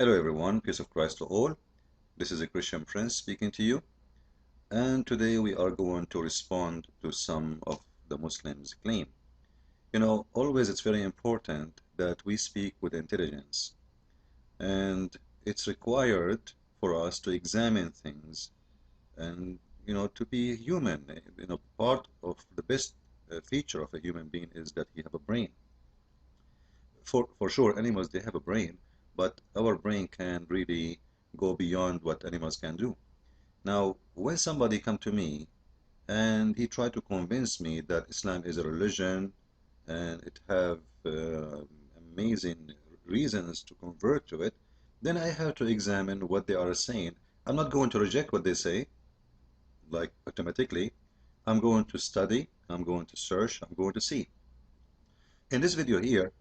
Hello everyone, peace of Christ to all. This is a Christian Prince speaking to you, and today we are going to respond to some of the Muslims' claim. Always it's very important that we speak with intelligence, and it's required for us to examine things and to be human. Part of the best feature of a human being is that he have a brain. For sure, animals, they have a brain, but our brain can really go beyond what animals can do. Now, when somebody come to me and he tried to convince me that Islam is a religion and it have amazing reasons to convert to it, then I have to examine what they are saying. I'm not going to reject what they say, like automatically. I'm going to study, I'm going to search, I'm going to see. In this video here,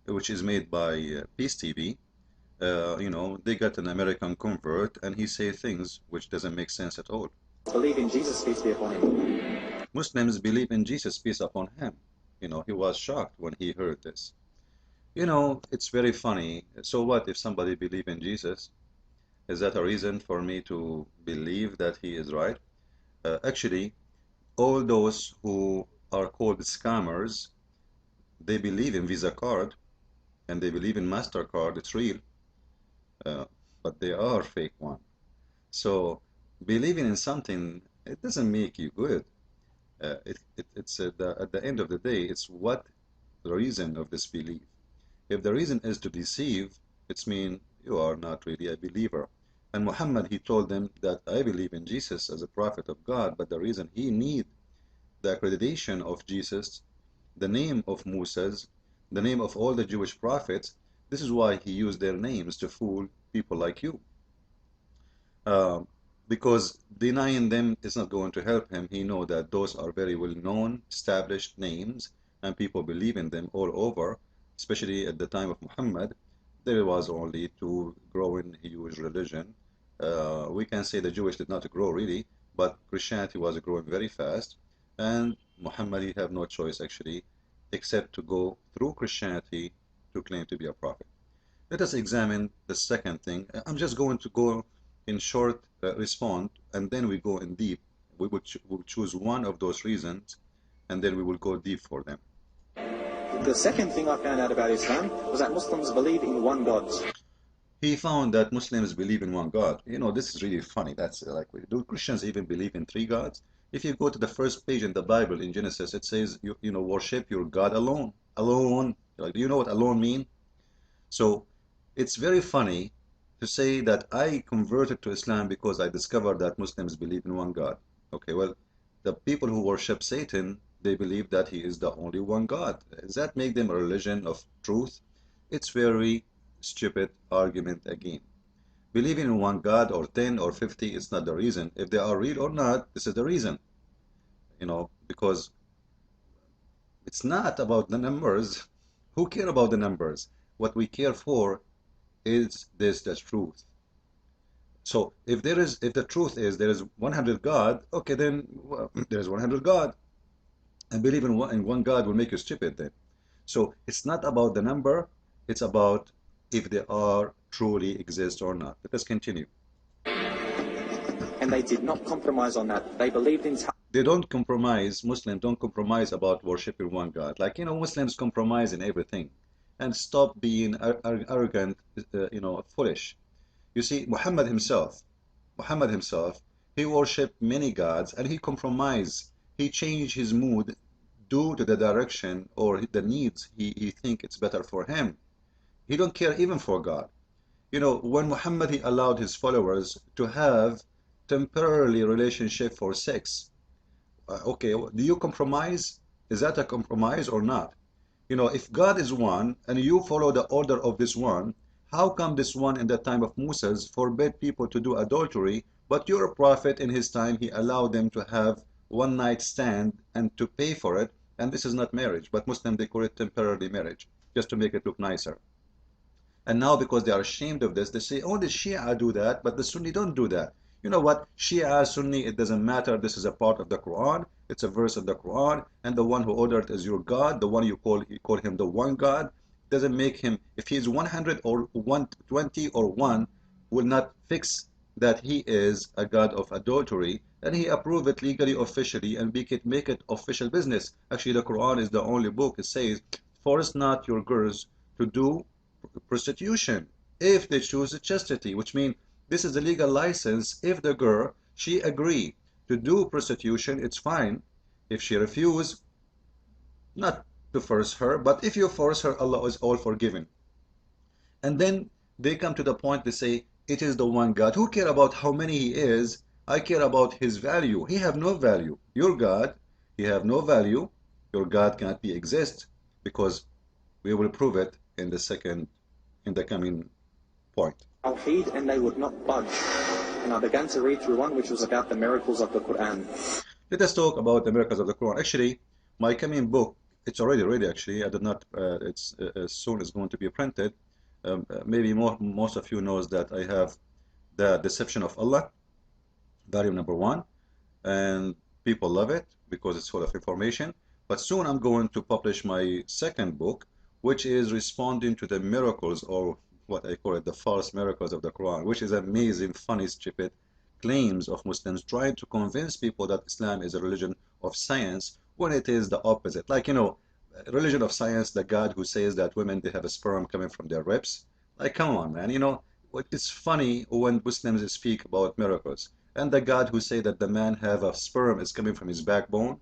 which is made by Peace TV, they got an American convert and he say things which doesn't make sense at all. Believe in Jesus, peace be upon him. Muslims believe in Jesus, peace upon him. He was shocked when he heard this. It's very funny. So what if somebody believe in Jesus? Is that a reason for me to believe that he is right? Actually, all those who are called scammers, they believe in Visa card and they believe in MasterCard. It's real, but they are fake one. So believing in something, it doesn't make you good. It's at the end of the day, it's what the reason of this belief. If the reason is to deceive, it means you are not really a believer. And Muhammad, he told them that I believe in Jesus as a prophet of God, but the reason he need the accreditation of Jesus, the name of Moses, the name of all the Jewish prophets, this is why he used their names to fool people like you. Because denying them is not going to help him. He know that those are very well known, established names, and people believe in them all over, especially at the time of Muhammad. There was only two growing huge religion. We can say the Jewish did not grow really, but Christianity was growing very fast, and Muhammad, he have no choice actually except to go through Christianity to claim to be a prophet. Let us examine the second thing. I'm just going to go in short respond, and then we go in deep. We'll choose one of those reasons, and then we will go deep for them. The second thing I found out about Islam was that Muslims believe in one God. He found that Muslims believe in one God. This is really funny. That's like, do Christians even believe in three gods? If you go to the first page in the Bible in Genesis, it says, worship your God alone. Alone. Like, do you know what alone mean? So it's very funny to say that I converted to Islam because I discovered that Muslims believe in one God. Okay, well, the people who worship Satan, they believe that he is the only one God. Does that make them a religion of truth? It's very stupid argument again. Believing in one God or 10 or 50 is not the reason. If they are real or not, this is the reason. Because it's not about the numbers. Who care about the numbers? What we care for is the truth. So if the truth is there is 100 God, okay, then there's 100 God. And believe in one God will make you stupid then. So it's not about the number, it's about if they are truly exist or not. Let us continue. And they did not compromise on that. They believed in... They don't compromise, Muslims don't compromise about worshiping one God. Like, Muslims compromise in everything. And stop being arrogant, foolish. You see, Muhammad himself, he worshipped many gods and he compromised. He changed his mood due to the direction or the needs he think it's better for him. He don't care even for God. When Muhammad, he allowed his followers to have temporarily relationship for sex. Okay, do you compromise? Is that a compromise or not? If God is one and you follow the order of this one, how come this one in the time of Moses forbade people to do adultery, but your prophet in his time, he allowed them to have one night stand and to pay for it, and this is not marriage, but Muslims, they call it temporary marriage, just to make it look nicer. And now because they are ashamed of this, they say, oh, the Shia do that, but the Sunni don't do that. You know what? Shia, Sunni, it doesn't matter. This is a part of the Quran. It's a verse of the Quran. And the one who ordered is your God. The one you call him the one God. doesn't make him, if he's 100 or 120 or 1, will not fix that he is a god of adultery, and he approve it legally, officially, and make it official business. Actually, the Quran is the only book that says, force not your girls to do prostitution if they choose chastity, which means this is a legal license. If the girl, she agree to do prostitution, it's fine. If she refuse, not to force her, but if you force her, Allah is all forgiven. And then they come to the point, they say, it is the one God. Who care about how many he is? I care about his value. He have no value. Your God, he have no value. Your God cannot be exist, because we will prove it in the coming point. Tawheed, and they would not budge. And I began to read through one which was about the miracles of the Quran. Let us talk about the miracles of the Quran. Actually, my coming book, it's already ready. Actually, I did not. It's soon is going to be printed. Maybe most of you knows that I have the Deception of Allah, volume number 1, and people love it because it's full of information. But soon I'm going to publish my second book, which is responding to the miracles, or what I call it, the false miracles of the Quran, which is amazing, funny, stupid claims of Muslims trying to convince people that Islam is a religion of science when it is the opposite. Like, you know, religion of science, the God who says that women, they have a sperm coming from their ribs. Like, come on, man. You know, it's funny when Muslims speak about miracles. And the God who say that the man have a sperm is coming from his backbone.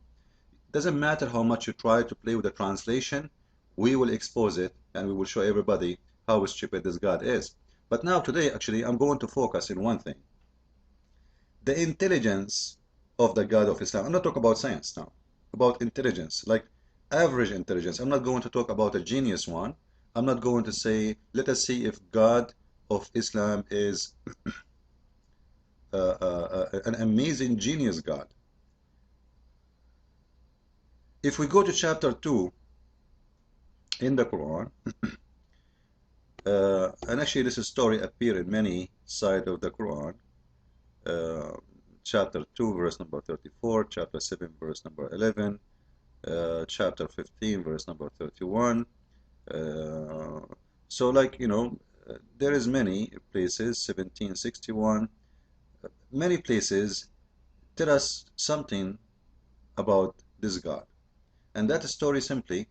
Doesn't matter how much you try to play with the translation, we will expose it and we will show everybody how stupid this God is. But now today, actually, I'm going to focus in one thing. The intelligence of the God of Islam. I'm not talking about science now, about intelligence, like average intelligence. I'm not going to talk about a genius one. I'm not going to say, let us see if God of Islam is an amazing genius God. If we go to chapter 2 in the Quran, and actually this story appears in many sides of the Quran, chapter 2 verse number 34, chapter 7 verse number 11, chapter 15 verse number 31. So, like, you know, there is many places, 1761, many places tell us something about this God. And that story, simply,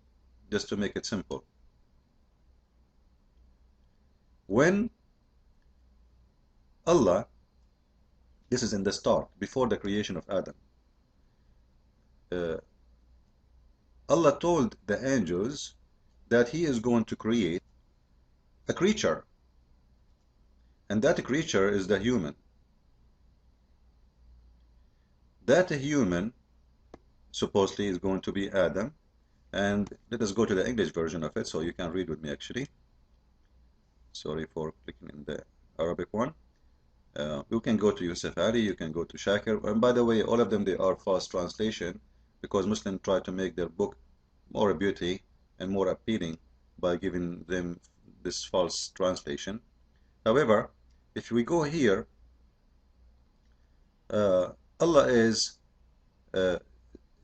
just to make it simple, when Allah, this is in the start, before the creation of Adam, Allah told the angels that he is going to create a creature, and that creature is the human. That human supposedly is going to be Adam. And let us go to the English version of it so you can read with me, actually. Sorry for clicking in the Arabic one. You can go to Yusuf Ali, you can go to Shakir, and by the way, all of them, they are fast translation, because Muslims try to make their book more beauty and more appealing by giving them this false translation. However, if we go here, Allah is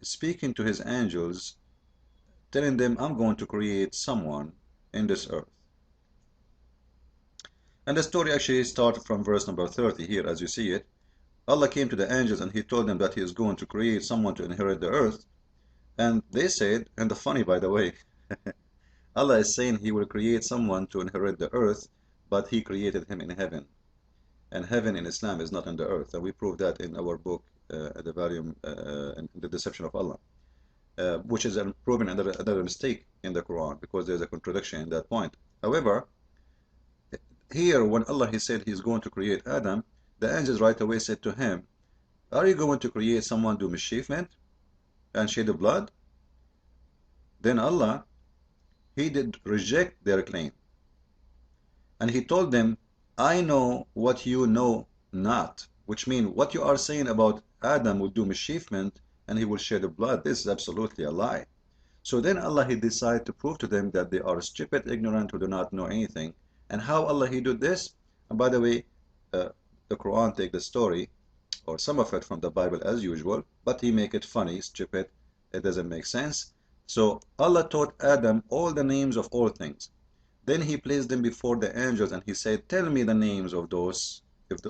speaking to his angels, telling them, I'm going to create someone in this earth. And the story actually started from verse number 30 here, as you see it. Allah came to the angels and he told them that he is going to create someone to inherit the earth. And they said, and the funny, by the way, Allah is saying he will create someone to inherit the earth, but he created him in heaven. And heaven in Islam is not on the earth. And we proved that in our book, the volume, The Deception of Allah, which is proving another mistake in the Quran, because there's a contradiction in that point. However, here when Allah, he said he's going to create Adam, the angels right away said to him, are you going to create someone to do mischievement and shed the blood? Then Allah, he did reject their claim. And he told them, I know what you know not. Which means what you are saying about Adam will do mischievement and he will shed the blood. This is absolutely a lie. So then Allah, he decided to prove to them that they are stupid, ignorant, who do not know anything. And how Allah, he did this? And by the way, the Quran take the story, or some of it, from the Bible as usual, but he make it funny, stupid, it doesn't make sense. So Allah taught Adam all the names of all things. Then he placed them before the angels and he said, tell me the names of those,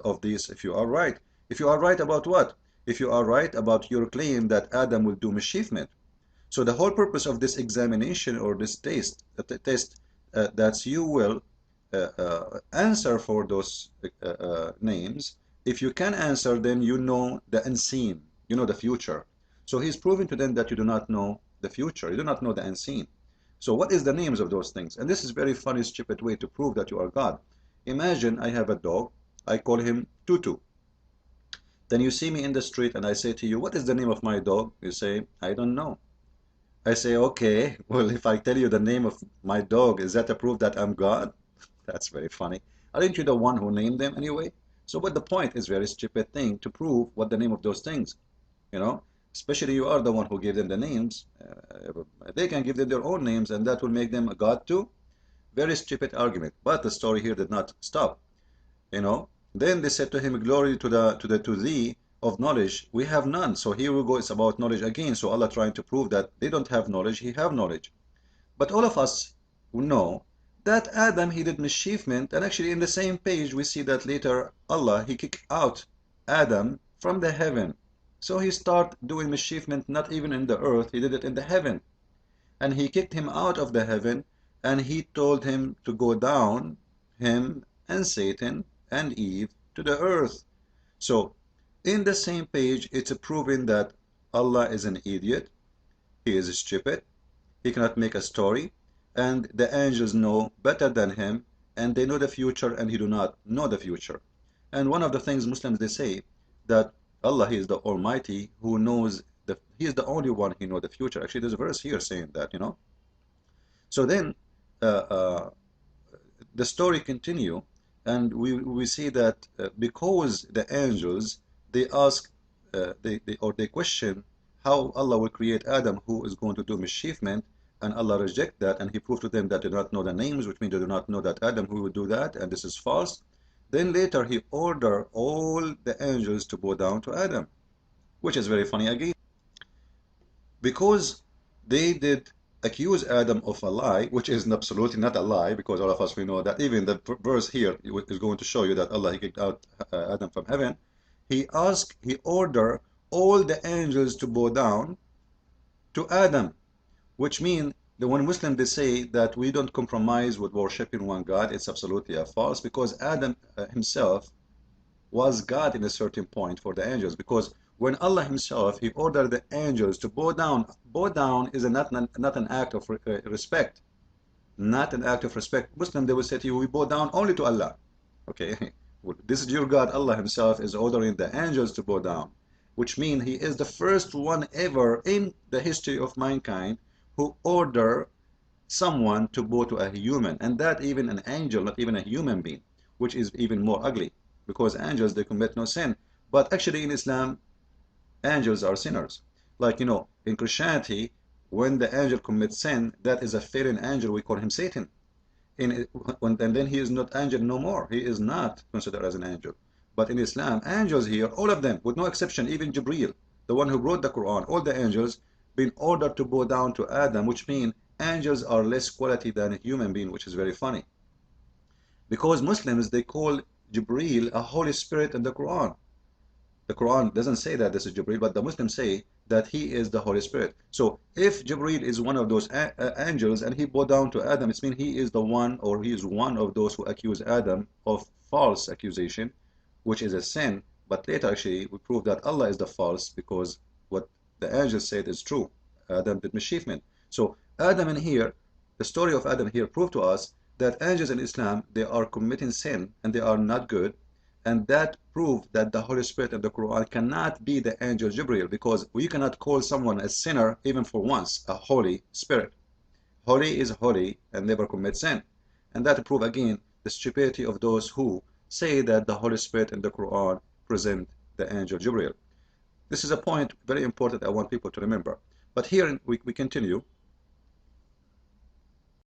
of these, if you are right. If you are right about what? If you are right about your claim that Adam will do mischievement. So the whole purpose of this examination or this test, that you will answer for those names. If you can answer them, you know the unseen, you know the future. So he's proving to them that you do not know the future, you do not know the unseen. So what is the names of those things? And this is very funny, stupid way to prove that you are God. Imagine I have a dog, I call him Tutu. Then you see me in the street and I say to you, what is the name of my dog? You say, I don't know. I say, okay, well, if I tell you the name of my dog, is that a proof that I'm God? That's very funny. Aren't you the one who named them anyway? So what the point is very stupid thing to prove what the name of those things, you know? Especially you are the one who gave them the names. They can give them their own names and that will make them a God too. Very stupid argument. But the story here did not stop, you know? Then they said to him, glory to thee of knowledge, we have none. So here we go, it's about knowledge again. So Allah trying to prove that they don't have knowledge, he have knowledge. But all of us know that Adam, he did mischievement, and actually in the same page we see that later Allah, he kicked out Adam from the heaven. So he started doing mischievement not even in the earth, he did it in the heaven. And he kicked him out of the heaven, and he told him to go down, him and Satan and Eve, to the earth. So in the same page, it's proving that Allah is an idiot, he is stupid, he cannot make a story, and the angels know better than him, and they know the future, and he do not know the future. And one of the things Muslims, they say that Allah, he is the Almighty, who knows, he is the only one who knows the future. Actually, there's a verse here saying that, you know. So then, the story continue, and we see that because the angels, they ask, they question how Allah will create Adam, who is going to do mischievement, and Allah reject that, and he proved to them that they do not know the names, which means they do not know that Adam who would do that, and this is false. Then later he ordered all the angels to bow down to Adam, which is very funny again, because they did accuse Adam of a lie, which is absolutely not a lie, because all of us, we know that even the verse here is going to show you that Allah, he kicked out Adam from heaven. He ordered all the angels to bow down to Adam, which means that when Muslims, they say that we don't compromise with worshiping one God, it's absolutely false, because Adam himself was God in a certain point for the angels, because when Allah himself, he ordered the angels to bow down is not an act of respect, not an act of respect. Muslim, they will say to you, we bow down only to Allah. Okay, well, this is your God. Allah himself is ordering the angels to bow down, which means he is the first one ever in the history of mankind who order someone to bow to a human, and that even an angel, not even a human being, which is even more ugly, because angels, they commit no sin. But actually in Islam, angels are sinners. Like, you know, in Christianity, when the angel commits sin, that is a fallen angel, we call him Satan. And then he is not angel no more, he is not considered as an angel. But in Islam, angels here, all of them, with no exception, even Jibreel, the one who wrote the Quran, all the angels been ordered to bow down to Adam, which means angels are less quality than a human being, which is very funny. Because Muslims, they call Jibreel a Holy Spirit in the Quran. The Quran doesn't say that this is Jibreel, but the Muslims say that he is the Holy Spirit. So if Jibreel is one of those angels and he bowed down to Adam, it means he is the one, or he is one of those who accuse Adam of false accusation, which is a sin. But later actually we prove that Allah is the false, because what the angels said is true. Adam did mischievement. So Adam in here, the story of Adam here proved to us that angels in Islam, they are committing sin and they are not good. And that proved that the Holy Spirit of the Quran cannot be the angel Jibreel, because we cannot call someone a sinner even for once, a Holy Spirit. Holy is holy and never commit sin. And that proved again the stupidity of those who say that the Holy Spirit in the Quran present the angel Jibreel. This is a point very important I want people to remember. But here we continue.